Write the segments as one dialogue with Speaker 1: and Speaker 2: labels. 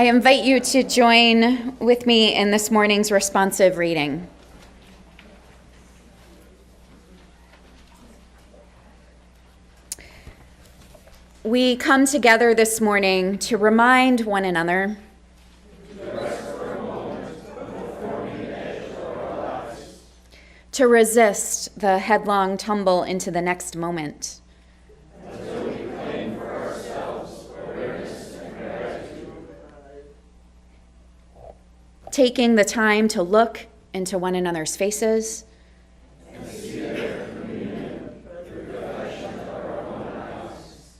Speaker 1: I invite you to join with me in this morning's responsive reading. We come together this morning to remind one another to resist the headlong tumble into the next moment. Taking the time to look into one another's faces and see their communion through the reflection of our own eyes.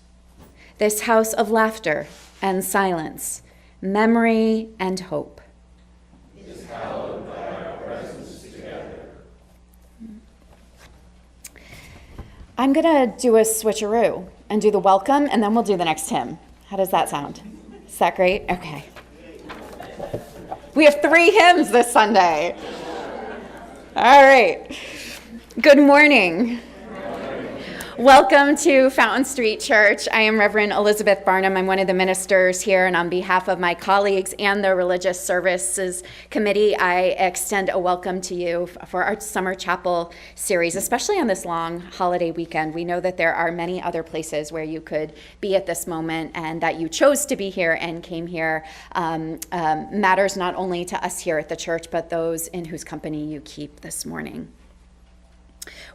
Speaker 1: This house of laughter and silence, memory and hope, is hallowed by our presence together. I'm going to do a switcheroo and do the welcome, and then we'll do the next hymn. How does that sound? Is that great? Okay. We have 3 hymns this Sunday. All right. Good morning. Welcome to Fountain Street Church. I am Reverend Elizabeth Barnum. I'm one of the ministers here, and on behalf of my colleagues and the Religious Services Committee, I extend a welcome to you for our Summer Chapel series, especially on this long holiday weekend. We know that there are many other places where you could be at this moment, and that you chose to be here and came here matters not only to us here at the church, but those in whose company you keep this morning.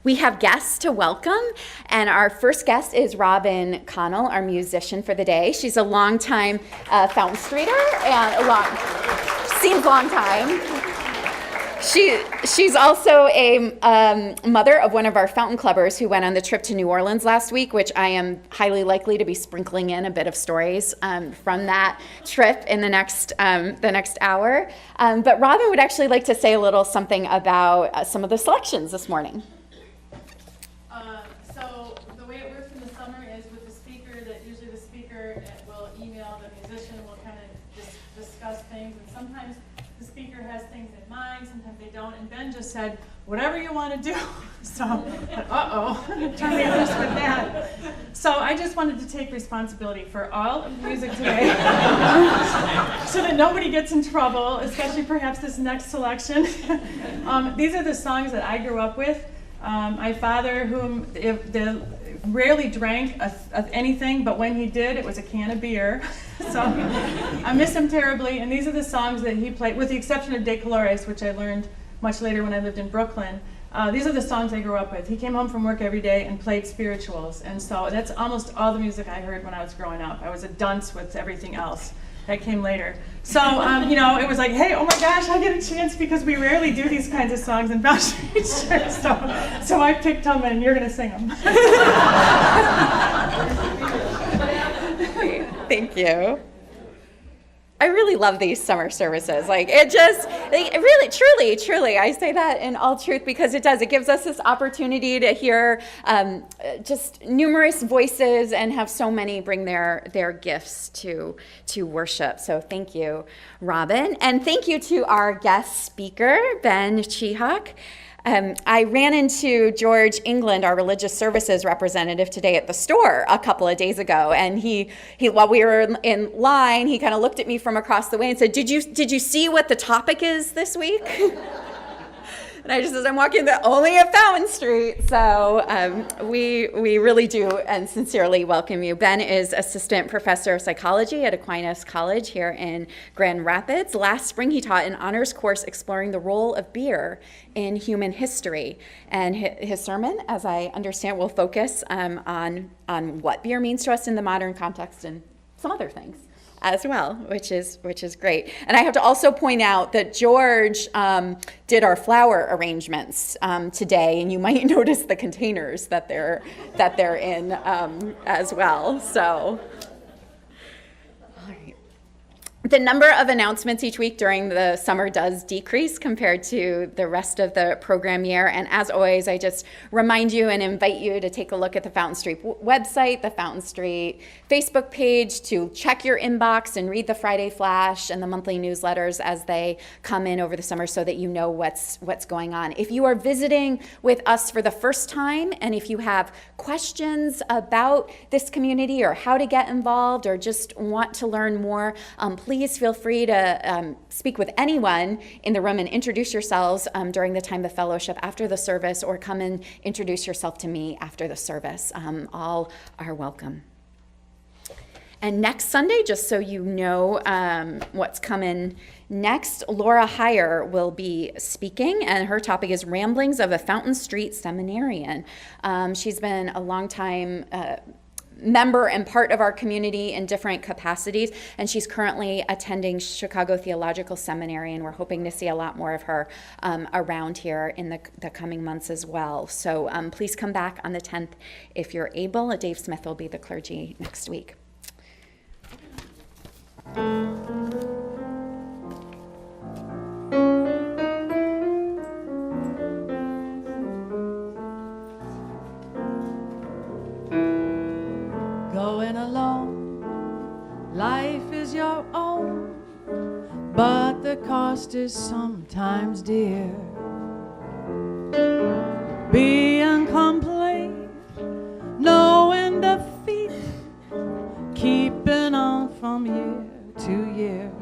Speaker 1: We have guests to welcome, and our first guest is Robin Connell, our musician for the day. She's a longtime Fountain Streeter, and seems long time. She's also a mother of one of our Fountain Clubbers who went on the trip to New Orleans last week, which I am highly likely to be sprinkling in a bit of stories from that trip in the next hour. But Robin would actually like to say a little something about some of the selections this morning.
Speaker 2: So the way it works in the summer is with the speaker, that usually the speaker will email the musician, will kind of discuss things, and sometimes the speaker has things in mind, sometimes they don't, and Ben just said, whatever you want to do. So, turn me loose with that. So I just wanted to take responsibility for all of the music today so that nobody gets in trouble, especially perhaps this next selection. These are the songs that I grew up with. My father, whom rarely drank anything, but when he did, it was a can of beer. So I miss him terribly, and these are the songs that he played, with the exception of De Colores, which I learned much later when I lived in Brooklyn. These are the songs I grew up with. He came home from work every day and played spirituals, and so that's almost all the music I heard when I was growing up. I was a dunce with everything else. That came later. So, it was like, hey, oh my gosh, I get a chance, because we rarely do these kinds of songs in Fountain Street Church. So I picked them, and you're going to sing them.
Speaker 1: Thank you. I really love these summer services. Truly, I say that in all truth, because it does. It gives us this opportunity to hear just numerous voices and have so many bring their gifts to worship. So thank you, Robin. And thank you to our guest speaker, Ben Chihak. I ran into George England, our religious services representative, today at the store a couple of days ago, and he while we were in line, he kind of looked at me from across the way and said, "Did you see what the topic is this week?" And I just said, I'm walking only at Fountain Street. So we really do and sincerely welcome you. Ben is assistant professor of psychology at Aquinas College here in Grand Rapids. Last spring, he taught an honors course exploring the role of beer in human history. And his sermon, as I understand, will focus on what beer means to us in the modern context and some other things as well, which is great. And I have to also point out that George did our flower arrangements today, and you might notice the containers that they're in as well. So, all right. The number of announcements each week during the summer does decrease compared to the rest of the program year. And as always, I just remind you and invite you to take a look at the Fountain Street website, the Fountain Street Facebook page, to check your inbox and read the Friday Flash and the monthly newsletters as they come in over the summer, so that you know what's going on. If you are visiting with us for the first time, and if you have questions about this community or how to get involved, or just want to learn more, please please feel free to speak with anyone in the room and introduce yourselves during the time of fellowship after the service, or come and introduce yourself to me after the service. All are welcome. And next Sunday, just so you know what's coming next, Laura Heyer will be speaking, and her topic is Ramblings of a Fountain Street Seminarian. She's been a long time member and part of our community in different capacities, and she's currently attending Chicago Theological Seminary, and we're hoping to see a lot more of her around here in the coming months as well. So please come back on the 10th if you're able. Dave Smith will be the clergy next week.
Speaker 3: Going along, life is your own, but the cost is sometimes dear. Being complete, knowing defeat, keeping on from year to year.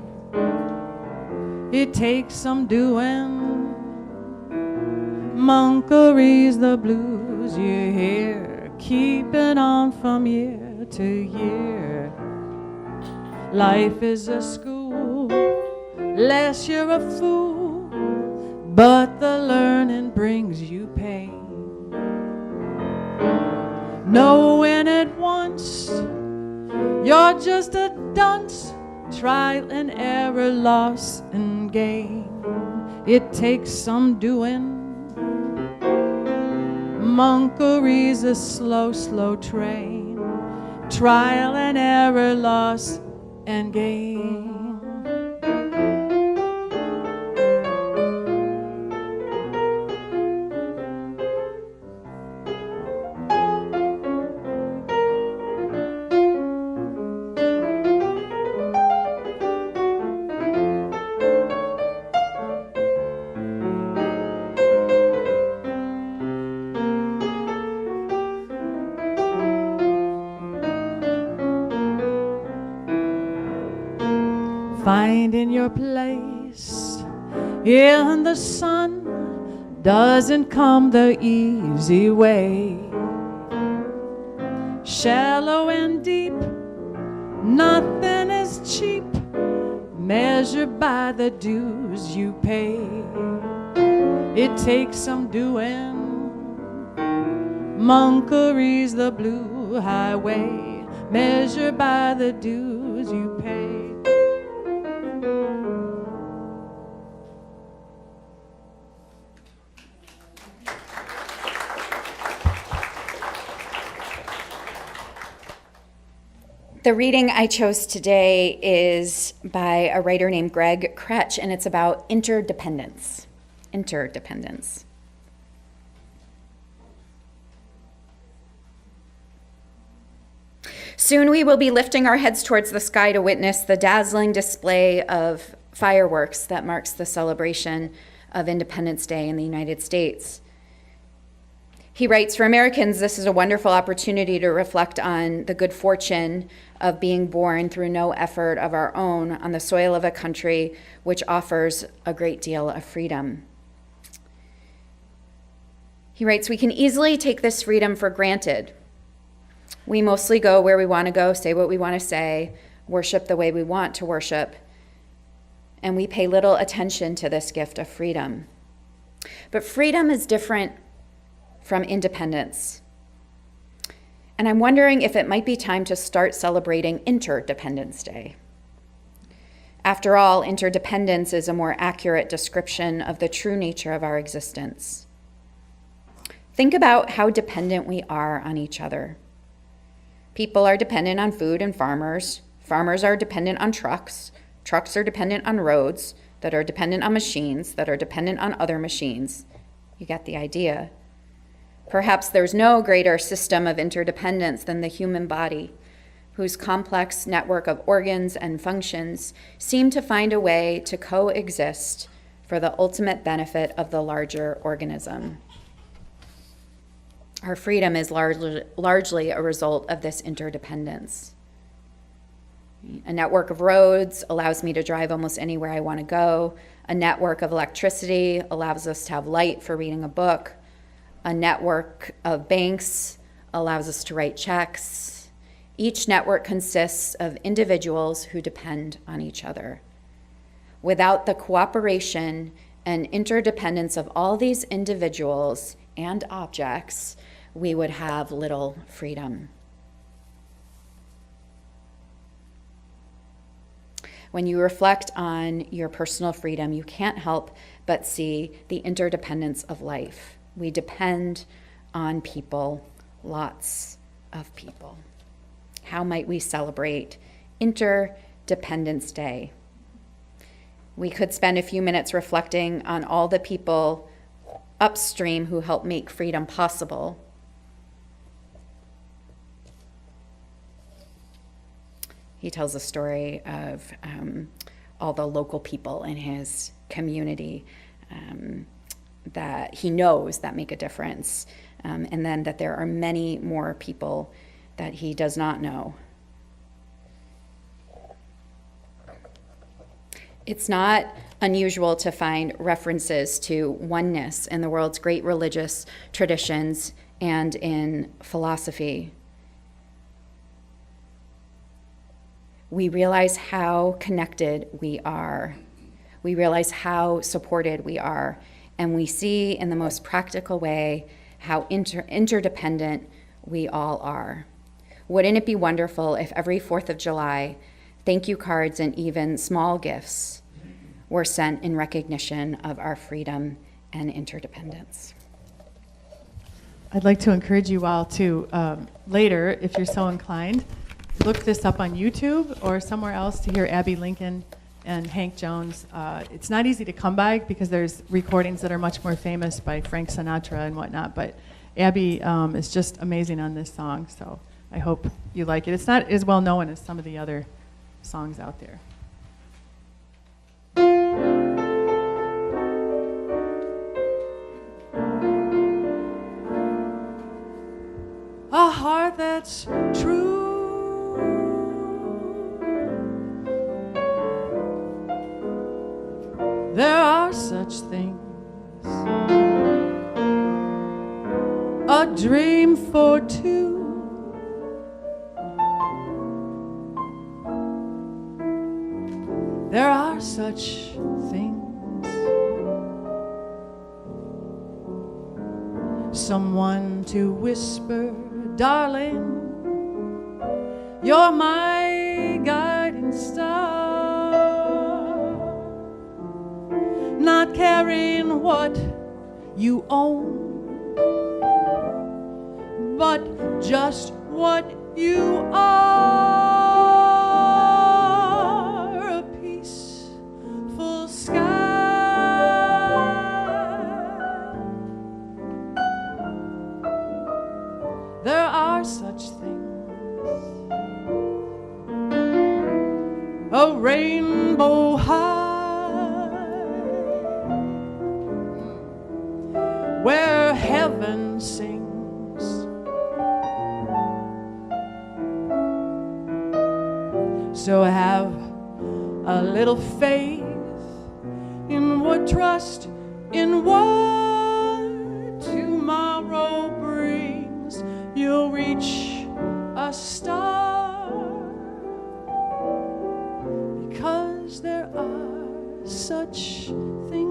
Speaker 3: It takes some doing, monkery's the blues you hear, keeping on from year to year. Life is a school, less you're a fool, but the learning brings you pain. Knowing at once you're just a dunce, trial and error, loss and gain. It takes some doing, monkery's a slow, slow train. Trial and error, loss and gain. Finding your place in the sun doesn't come the easy way. Shallow and deep, nothing is cheap, measured by the dues you pay. It takes some doing, monkery's the blue highway, measured by the dues you pay.
Speaker 1: The reading I chose today is by a writer named Greg Kretsch, and it's about interdependence. Interdependence. Soon we will be lifting our heads towards the sky to witness the dazzling display of fireworks that marks the celebration of Independence Day in the United States. He writes, for Americans, this is a wonderful opportunity to reflect on the good fortune of being born through no effort of our own on the soil of a country which offers a great deal of freedom. He writes, we can easily take this freedom for granted. We mostly go where we want to go, say what we want to say, worship the way we want to worship, and we pay little attention to this gift of freedom. But freedom is different from independence. And I'm wondering if it might be time to start celebrating Interdependence Day. After all, interdependence is a more accurate description of the true nature of our existence. Think about how dependent we are on each other. People are dependent on food and farmers. Farmers are dependent on trucks. Trucks are dependent on roads that are dependent on machines that are dependent on other machines. You get the idea. Perhaps there's no greater system of interdependence than the human body, whose complex network of organs and functions seem to find a way to coexist for the ultimate benefit of the larger organism. Our freedom is largely a result of this interdependence. A network of roads allows me to drive almost anywhere I want to go. A network of electricity allows us to have light for reading a book. A network of banks allows us to write checks. Each network consists of individuals who depend on each other. Without the cooperation and interdependence of all these individuals and objects, we would have little freedom. When you reflect on your personal freedom, you can't help but see the interdependence of life. We depend on people, lots of people. How might we celebrate Interdependence Day? We could spend a few minutes reflecting on all the people upstream who help make freedom possible. He tells a story of all the local people in his community that he knows that make a difference, and then that there are many more people that he does not know. It's not unusual to find references to oneness in the world's great religious traditions and in philosophy. We realize how connected we are. We realize how supported we are. And we see in the most practical way how interdependent we all are. Wouldn't it be wonderful if every 4th of July, thank you cards and even small gifts were sent in recognition of our freedom and interdependence?
Speaker 3: I'd like to encourage you all to, later, if you're so inclined, look this up on YouTube or somewhere else to hear Abby Lincoln and Hank Jones. It's not easy to come by because there's recordings that are much more famous by Frank Sinatra and whatnot, but Abby is just amazing on this song, so I hope you like it. It's not as well known as some of the other songs out there. A heart that's true. There are such things. A dream for two. There are such things. Someone to whisper, darling, you're my guiding star. Not caring what you own, but just what you are. A peaceful sky. There are such things. A rainbow high, where heaven sings. So have a little faith in what, trust in what tomorrow brings. You'll reach a star, because there are such things.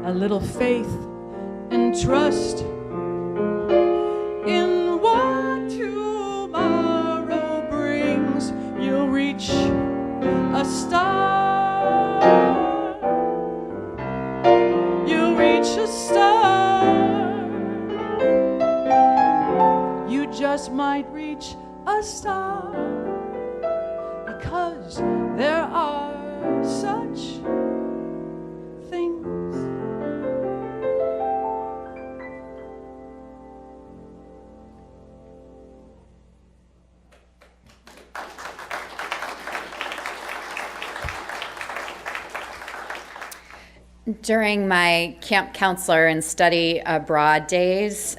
Speaker 3: a little faith and trust in what tomorrow brings. You'll reach a star. You'll reach a star. You just might reach a star, because there are such things.
Speaker 1: During my camp counselor and study abroad days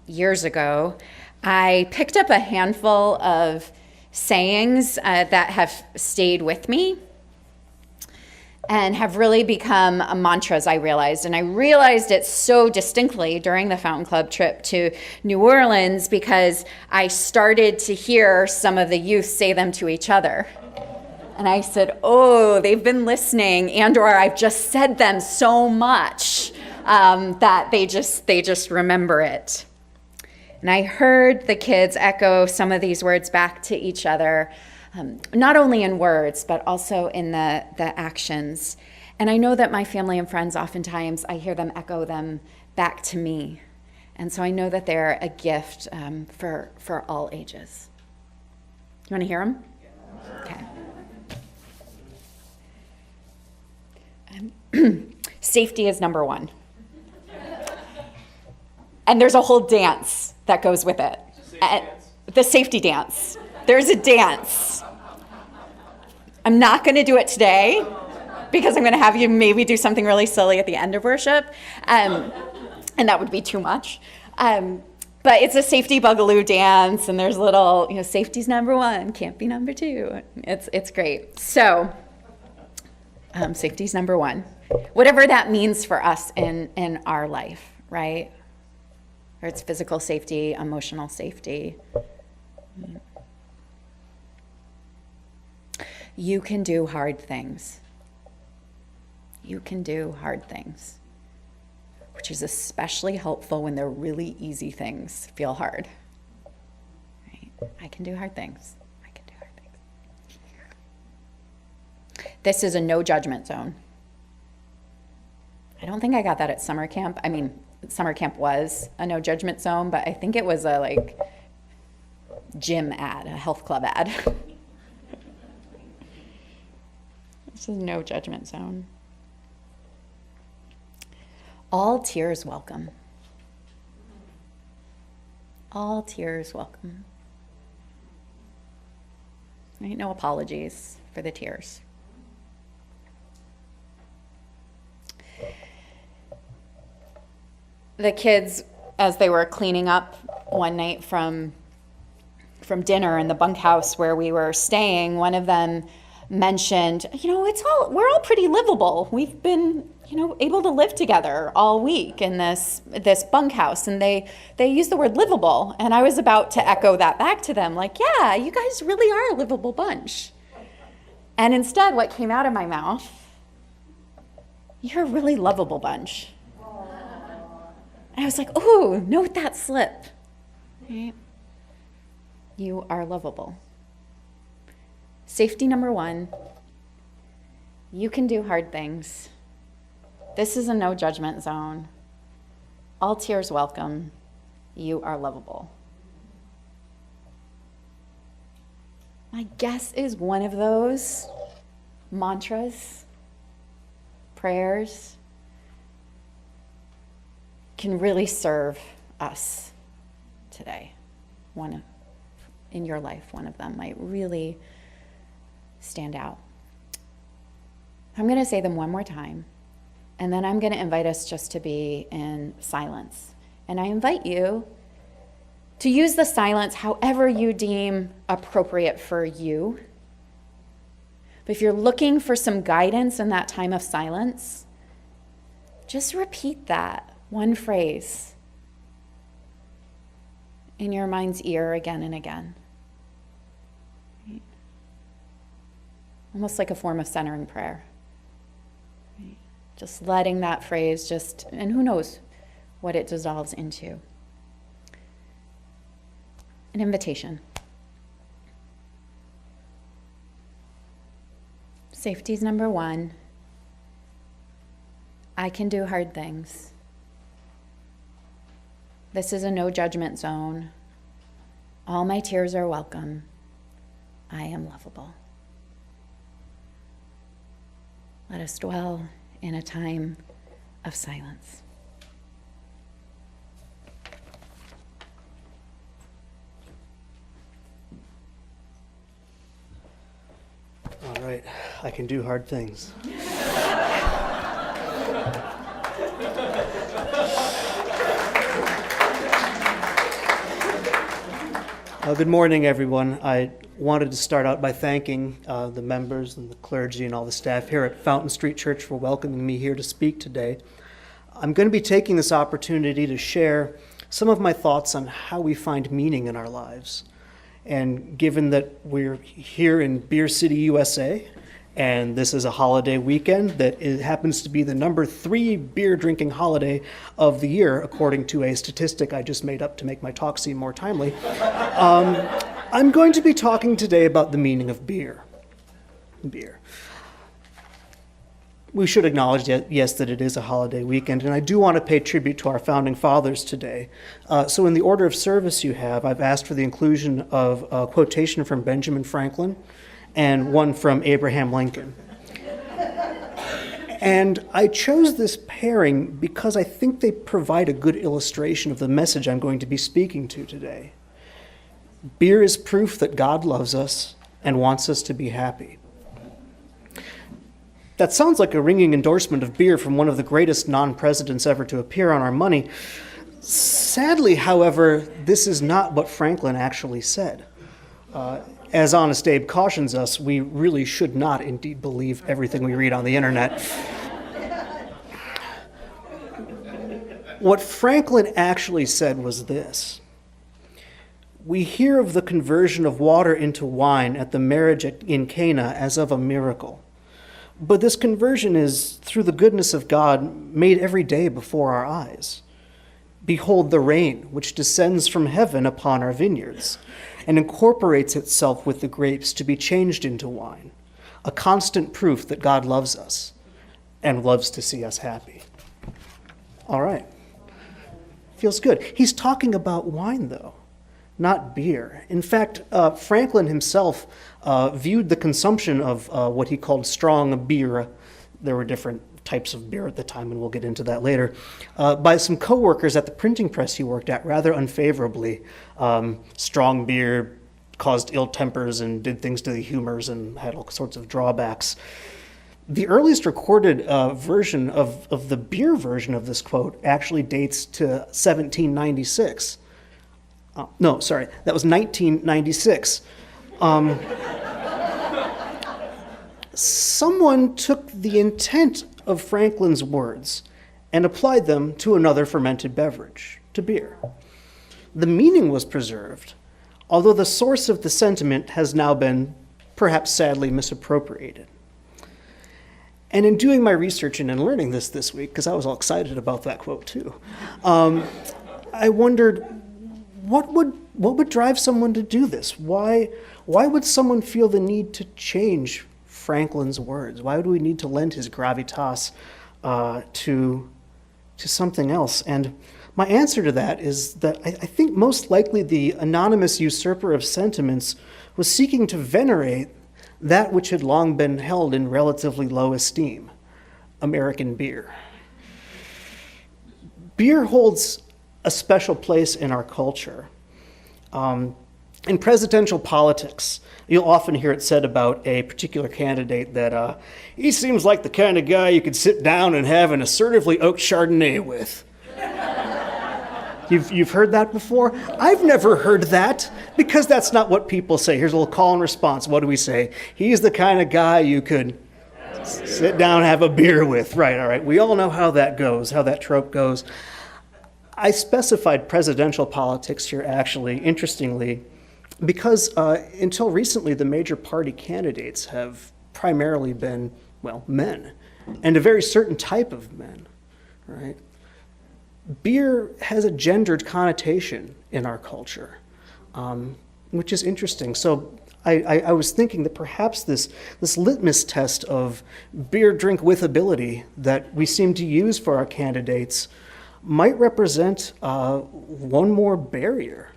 Speaker 1: years ago, I picked up a handful of sayings that have stayed with me and have really become mantras, I realized. And I realized it so distinctly during the Fountain Club trip to New Orleans, because I started to hear some of the youth say them to each other. And I said, oh, they've been listening, and/or I've just said them so much that they just remember it. And I heard the kids echo some of these words back to each other, not only in words, but also in the actions. And I know that my family and friends, oftentimes, I hear them echo them back to me. And so I know that they're a gift for all ages. You want to hear them? Okay. Safety is number one. And there's a whole dance that goes with it. The safety dance. There's a dance. I'm not going to do it today, because I'm going to have you maybe do something really silly at the end of worship, and that would be too much. But it's a safety bugaloo dance, and there's little, safety's number one, can't be number two. It's great. So, safety's number one. Whatever that means for us in our life, right? Or it's physical safety, emotional safety. You can do hard things. You can do hard things, which is especially helpful when the really easy things feel hard. Right? I can do hard things. I can do hard things. This is a no judgment zone. I don't think I got that at summer camp. I mean, summer camp was a no judgment zone, but I think it was a gym ad, a health club ad. This is no judgment zone. All tears welcome. All tears welcome. Right? No apologies for the tears. The kids, as they were cleaning up one night from dinner in the bunkhouse where we were staying, one of them mentioned, we're all pretty livable. We've been, able to live together all week in this bunkhouse. And they used the word livable. And I was about to echo that back to them, yeah, you guys really are a livable bunch. And instead, what came out of my mouth, you're a really lovable bunch. And I was like, oh, note that slip. Right? You are lovable. Safety number one, you can do hard things. This is a no judgment zone. All tears welcome. You are lovable. My guess is one of those mantras, prayers, can really serve us today. In your life, one of them might really stand out. I'm going to say them one more time, and then I'm going to invite us just to be in silence. And I invite you to use the silence however you deem appropriate for you. But if you're looking for some guidance in that time of silence, just repeat that one phrase in your mind's ear again and again. Right? Almost like a form of centering prayer. Right? Just letting that phrase and who knows what it dissolves into. An invitation. Safety's number one. I can do hard things. This is a no judgment zone. All my tears are welcome. I am lovable. Let us dwell in a time of silence.
Speaker 4: All right, I can do hard things. Good morning, everyone. I wanted to start out by thanking the members and the clergy and all the staff here at Fountain Street Church for welcoming me here to speak today. I'm going to be taking this opportunity to share some of my thoughts on how we find meaning in our lives. And given that we're here in Beer City, USA, and this is a holiday weekend that happens to be the number 3 beer drinking holiday of the year, according to a statistic I just made up to make my talk seem more timely, I'm going to be talking today about the meaning of beer. Beer. We should acknowledge, yes, that it is a holiday weekend, and I do want to pay tribute to our founding fathers today. So in the order of service you have, I've asked for the inclusion of a quotation from Benjamin Franklin and one from Abraham Lincoln. And I chose this pairing because I think they provide a good illustration of the message I'm going to be speaking to today. Beer is proof that God loves us and wants us to be happy. That sounds like a ringing endorsement of beer from one of the greatest non-presidents ever to appear on our money. Sadly, however, this is not what Franklin actually said. As Honest Abe cautions us, we really should not indeed believe everything we read on the internet. What Franklin actually said was this: we hear of the conversion of water into wine at the marriage in Cana as of a miracle. But this conversion is, through the goodness of God, made every day before our eyes. Behold the rain, which descends from heaven upon our vineyards, and incorporates itself with the grapes to be changed into wine, a constant proof that God loves us and loves to see us happy. All right. Feels good. He's talking about wine, though, not beer. In fact, Franklin himself viewed the consumption of what he called strong beer. There were different types of beer at the time, and we'll get into that later, by some co-workers at the printing press he worked at rather unfavorably. Strong beer caused ill tempers and did things to the humors and had all sorts of drawbacks. The earliest recorded version of the beer version of this quote actually dates to 1796. No, sorry, that was 1996. Someone took the intent of Franklin's words and applied them to another fermented beverage, to beer. The meaning was preserved, although the source of the sentiment has now been, perhaps sadly, misappropriated. And in doing my research and in learning this week, because I was all excited about that quote too, I wondered, what would drive someone to do this? Why would someone feel the need to change Franklin's words? Why would we need to lend his gravitas to something else? And my answer to that is that I think most likely the anonymous usurper of sentiments was seeking to venerate that which had long been held in relatively low esteem: American beer. Beer holds a special place in our culture. In presidential politics, you'll often hear it said about a particular candidate that he seems like the kind of guy you could sit down and have an assertively oaked Chardonnay with. You've heard that before? I've never heard that, because that's not what people say. Here's a little call and response. What do we say? He's the kind of guy you could sit down and have a beer with. Right, all right. We all know how that goes, how that trope goes. I specified presidential politics here, actually, interestingly, because until recently, the major party candidates have primarily been well, men, and a very certain type of men, right? Beer has a gendered connotation in our culture, which is interesting. So I was thinking that perhaps this litmus test of beer drink with ability that we seem to use for our candidates might represent one more barrier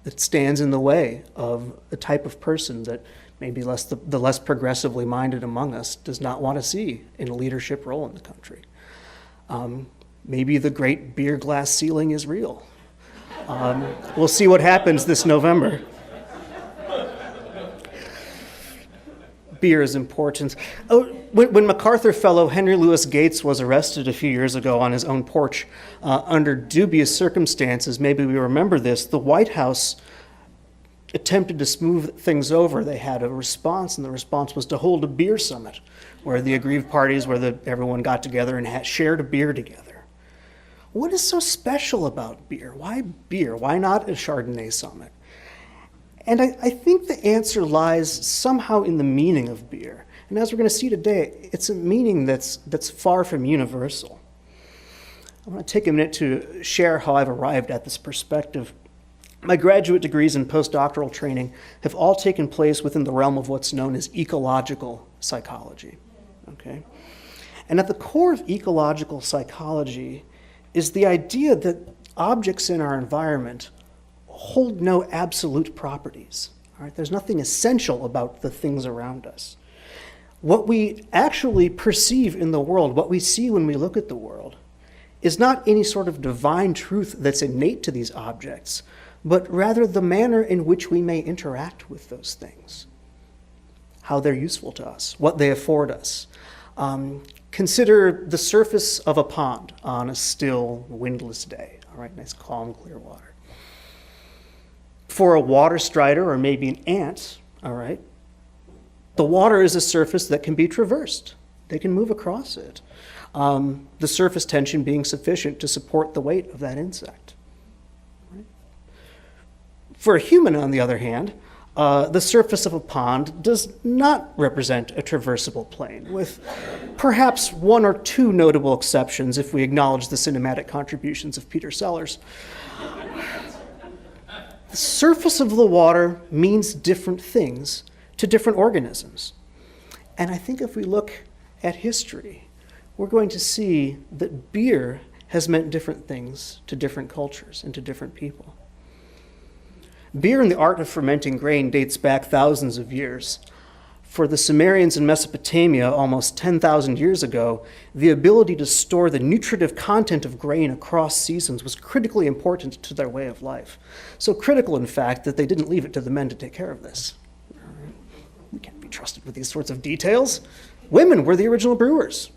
Speaker 4: that stands in the way of a type of person that maybe the less progressively minded among us does not want to see in a leadership role in the country. Maybe the great beer glass ceiling is real. We'll see what happens this November. Beer is important. When MacArthur Fellow Henry Louis Gates was arrested a few years ago on his own porch under dubious circumstances, maybe we remember this, the White House attempted to smooth things over. They had a response, and the response was to hold a beer summit where the aggrieved parties, everyone got together and shared a beer together. What is so special about beer? Why beer? Why not a Chardonnay summit? And I think the answer lies somehow in the meaning of beer. And as we're going to see today, it's a meaning that's far from universal. I want to take a minute to share how I've arrived at this perspective. My graduate degrees and postdoctoral training have all taken place within the realm of what's known as ecological psychology. Okay? And at the core of ecological psychology is the idea that objects in our environment hold no absolute properties. All right? There's nothing essential about the things around us. What we actually perceive in the world, what we see when we look at the world, is not any sort of divine truth that's innate to these objects, but rather the manner in which we may interact with those things, how they're useful to us, what they afford us. Consider the surface of a pond on a still, windless day. All right, nice, calm, clear water. For a water strider or maybe an ant, all right, the water is a surface that can be traversed. They can move across it. The surface tension being sufficient to support the weight of that insect. Right? For a human, on the other hand, the surface of a pond does not represent a traversable plane, with perhaps one or two notable exceptions if we acknowledge the cinematic contributions of Peter Sellers. The surface of the water means different things to different organisms. And I think if we look at history, we're going to see that beer has meant different things to different cultures and to different people. Beer and the art of fermenting grain dates back thousands of years. For the Sumerians in Mesopotamia almost 10,000 years ago, the ability to store the nutritive content of grain across seasons was critically important to their way of life. So critical, in fact, that they didn't leave it to the men to take care of this. We can't be trusted with these sorts of details. Women were the original brewers.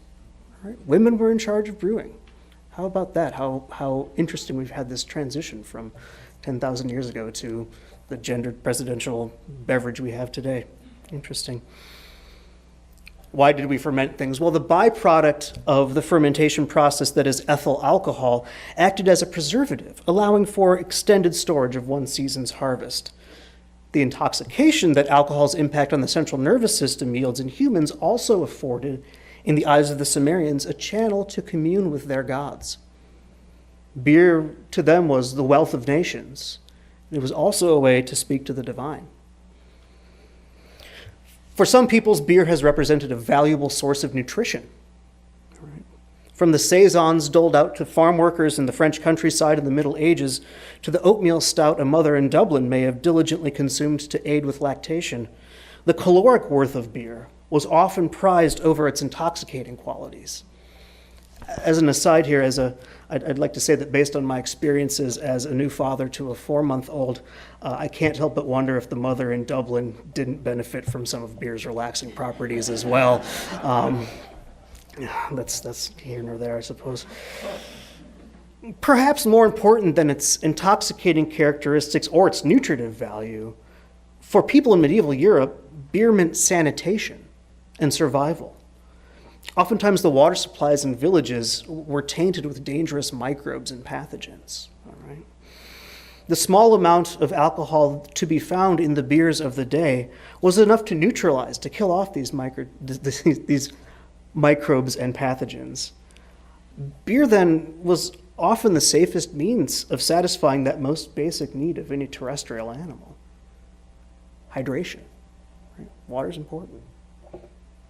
Speaker 4: Right? Women were in charge of brewing. How about that? How interesting we've had this transition from 10,000 years ago to the gendered presidential beverage we have today. Interesting. Why did we ferment things? Well, the byproduct of the fermentation process, that is ethyl alcohol, acted as a preservative, allowing for extended storage of one season's harvest. The intoxication that alcohol's impact on the central nervous system yields in humans also afforded, in the eyes of the Sumerians, a channel to commune with their gods. Beer to them was the wealth of nations. It was also a way to speak to the divine. For some peoples, beer has represented a valuable source of nutrition. From the saisons doled out to farm workers in the French countryside in the Middle Ages, to the oatmeal stout a mother in Dublin may have diligently consumed to aid with lactation, the caloric worth of beer was often prized over its intoxicating qualities. As an aside here, I'd like to say that based on my experiences as a new father to a 4-month-old, I can't help but wonder if the mother in Dublin didn't benefit from some of beer's relaxing properties as well. That's here nor there, I suppose. Perhaps more important than its intoxicating characteristics or its nutritive value, for people in medieval Europe, beer meant sanitation and survival. Oftentimes the water supplies in villages were tainted with dangerous microbes and pathogens. All right? The small amount of alcohol to be found in the beers of the day was enough to neutralize, to kill off these microbes and pathogens. Beer then was often the safest means of satisfying that most basic need of any terrestrial animal: hydration. Right? Water's important.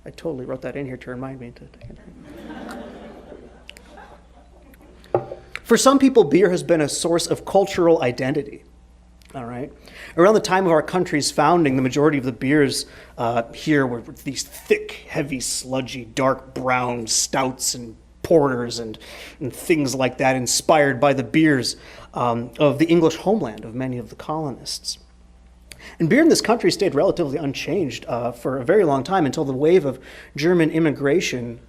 Speaker 4: I totally wrote that in here to remind me to take a drink. For some people, beer has been a source of cultural identity. All right. Around the time of our country's founding, the majority of the beers here were these thick, heavy, sludgy, dark brown stouts and porters and things like that, inspired by the beers of the English homeland of many of the colonists. And beer in this country stayed relatively unchanged for a very long time, until the wave of German immigration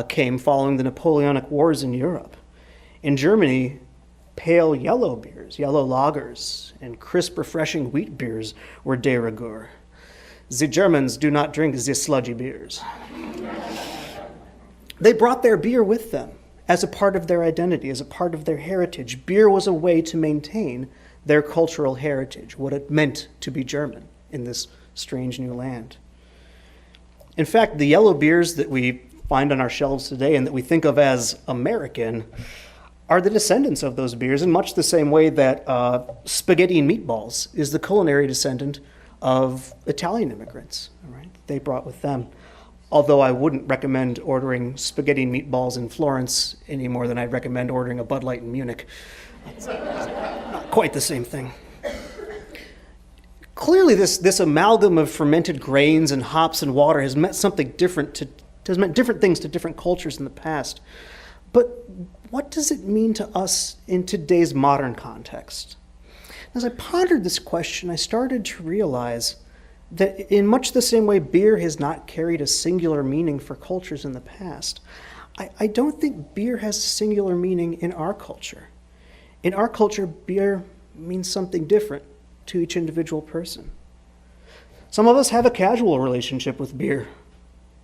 Speaker 4: came following the Napoleonic Wars in Europe. In Germany, pale yellow beers, yellow lagers, and crisp, refreshing wheat beers were de rigueur. The Germans do not drink the sludgy beers. They brought their beer with them as a part of their identity, as a part of their heritage. Beer was a way to maintain their cultural heritage, what it meant to be German in this strange new land. In fact, the yellow beers that we find on our shelves today and that we think of as American are the descendants of those beers, in much the same way that spaghetti and meatballs is the culinary descendant of Italian immigrants. All right? They brought with them. Although I wouldn't recommend ordering spaghetti and meatballs in Florence any more than I'd recommend ordering a Bud Light in Munich. It's not quite the same thing. Clearly, this amalgam of fermented grains and hops and water has meant something different has meant different things to different cultures in the past. But what does it mean to us in today's modern context? As I pondered this question, I started to realize that in much the same way beer has not carried a singular meaning for cultures in the past, I don't think beer has a singular meaning in our culture. In our culture, beer means something different to each individual person. Some of us have a casual relationship with beer.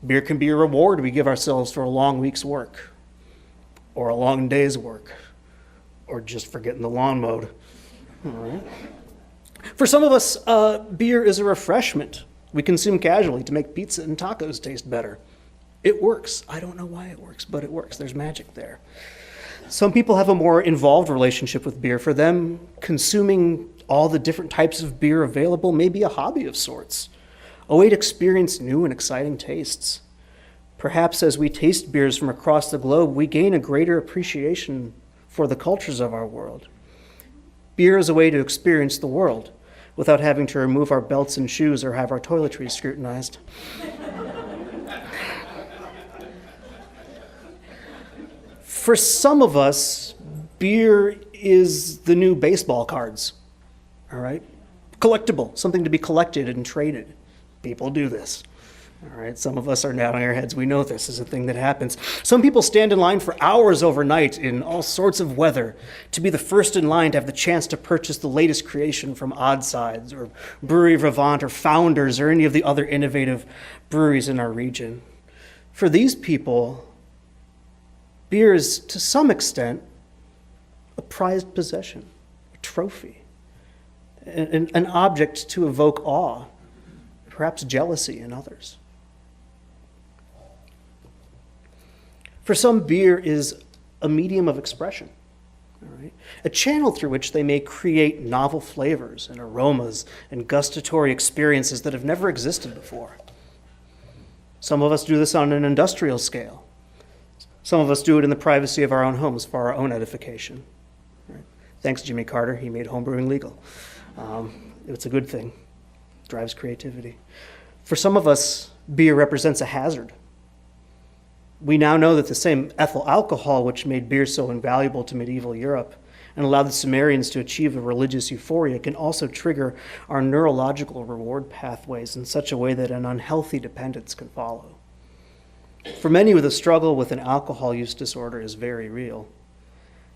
Speaker 4: Beer can be a reward we give ourselves for a long week's work, or a long day's work, or just for getting the lawn mowed. All right. For some of us, beer is a refreshment we consume casually to make pizza and tacos taste better. It works. I don't know why it works, but it works. There's magic there. Some people have a more involved relationship with beer. For them, consuming all the different types of beer available may be a hobby of sorts, a way to experience new and exciting tastes. Perhaps as we taste beers from across the globe, we gain a greater appreciation for the cultures of our world. Beer is a way to experience the world without having to remove our belts and shoes or have our toiletries scrutinized. For some of us, beer is the new baseball cards, all right? Collectible, something to be collected and traded. People do this. All right, some of us are nodding our heads. We know this is a thing that happens. Some people stand in line for hours overnight in all sorts of weather to be the first in line to have the chance to purchase the latest creation from Oddsides or Brewery Vivant or Founders or any of the other innovative breweries in our region. For these people, beer is, to some extent, a prized possession, a trophy, an object to evoke awe, perhaps jealousy in others. For some, beer is a medium of expression, all right? A channel through which they may create novel flavors and aromas and gustatory experiences that have never existed before. Some of us do this on an industrial scale. Some of us do it in the privacy of our own homes for our own edification. Right? Thanks, Jimmy Carter. He made homebrewing legal. It's a good thing. It drives creativity. For some of us, beer represents a hazard. We now know that the same ethyl alcohol which made beer so invaluable to medieval Europe and allowed the Sumerians to achieve a religious euphoria can also trigger our neurological reward pathways in such a way that an unhealthy dependence can follow. For many, the struggle with an alcohol use disorder is very real,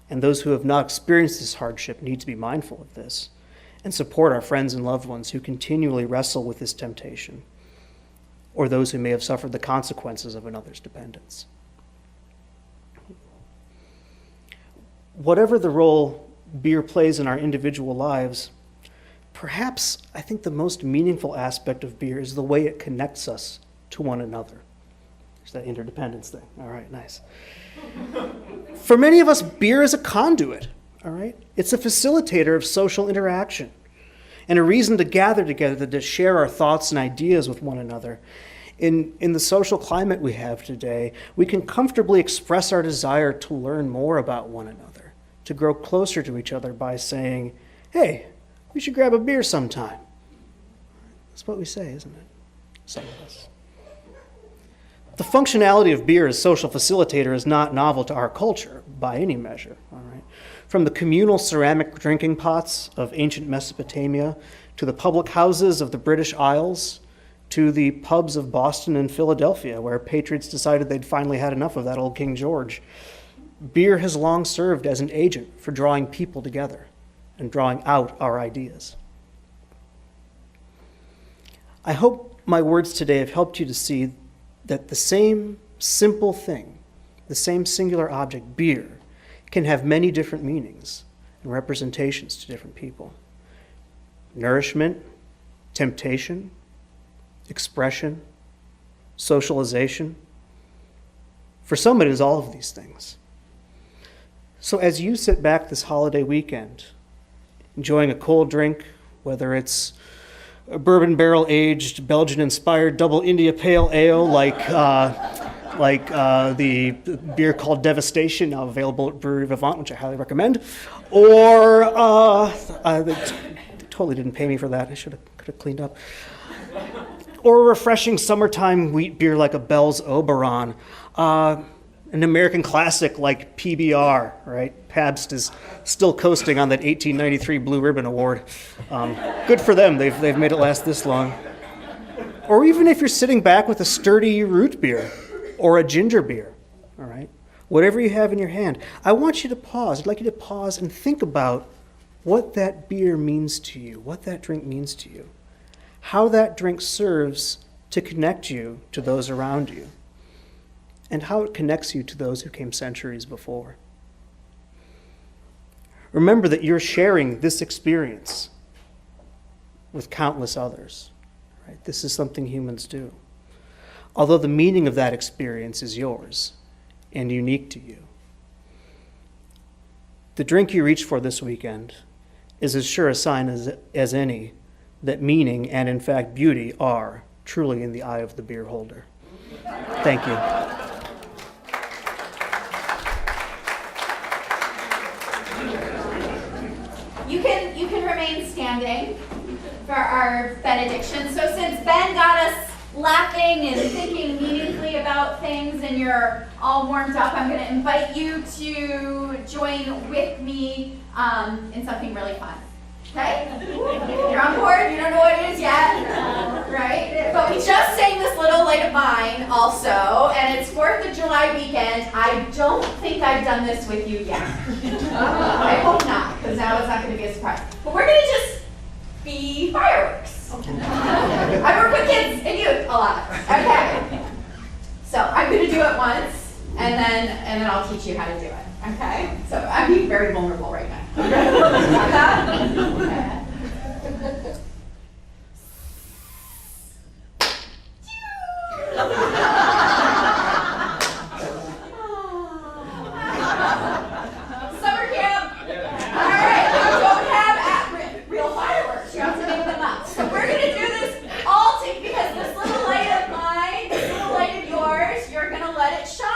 Speaker 4: and those who have not experienced this hardship need to be mindful of this and support our friends and loved ones who continually wrestle with this temptation, or those who may have suffered the consequences of another's dependence. Whatever the role beer plays in our individual lives, perhaps I think the most meaningful aspect of beer is the way it connects us to one another. It's that interdependence thing. All right, nice. For many of us, beer is a conduit, all right? It's a facilitator of social interaction and a reason to gather together to share our thoughts and ideas with one another. In the social climate we have today, we can comfortably express our desire to learn more about one another, to grow closer to each other by saying, hey, we should grab a beer sometime. That's what we say, isn't it? Some of us. The functionality of beer as social facilitator is not novel to our culture by any measure. All right? From the communal ceramic drinking pots of ancient Mesopotamia to the public houses of the British Isles to the pubs of Boston and Philadelphia, where patriots decided they'd finally had enough of that old King George, beer has long served as an agent for drawing people together and drawing out our ideas. I hope my words today have helped you to see that the same simple thing, the same singular object, beer, can have many different meanings and representations to different people. Nourishment, temptation, expression, socialization. For some, it is all of these things. So as you sit back this holiday weekend, enjoying a cold drink, whether it's a bourbon barrel-aged, Belgian-inspired double India Pale Ale like the beer called Devastation, now available at Brewery Vivant, which I highly recommend, or they totally didn't pay me for that. I could have cleaned up. Or a refreshing summertime wheat beer like a Bell's Oberon, an American classic like PBR, right? Pabst is still coasting on that 1893 Blue Ribbon Award. Good for them, they've made it last this long. Or even if you're sitting back with a sturdy root beer or a ginger beer, all right? Whatever you have in your hand, I want you to pause. I'd like you to pause and think about what that beer means to you, what that drink means to you, how that drink serves to connect you to those around you, and how it connects you to those who came centuries before. Remember that you're sharing this experience with countless others. Right? This is something humans do. Although the meaning of that experience is yours and unique to you. The drink you reach for this weekend is as sure a sign as any that meaning and, in fact, beauty are truly in the eye of the beer holder. Thank you.
Speaker 1: You can remain standing for our benediction. So since Ben got us laughing and thinking meaningfully about things and you're all warmed up, I'm going to invite you to join with me in something really fun. Okay? You're on board, you don't know what it is yet, right? But we just sang this Little Light of Mine also, and it's 4th of July weekend. I don't think I've done this with you yet. I hope not, because now it's not going to be a surprise. But we're going to just be fireworks. I work with kids and youth a lot. Okay. So I'm going to do it once, and then I'll teach you how to do it. Okay? So I'm being very vulnerable right now. Got that? Okay. Summer camp. All right. You don't have real fireworks. You have to make them up. So we're going to do this all because this little light of mine, this little light of yours, you're going to let it shine.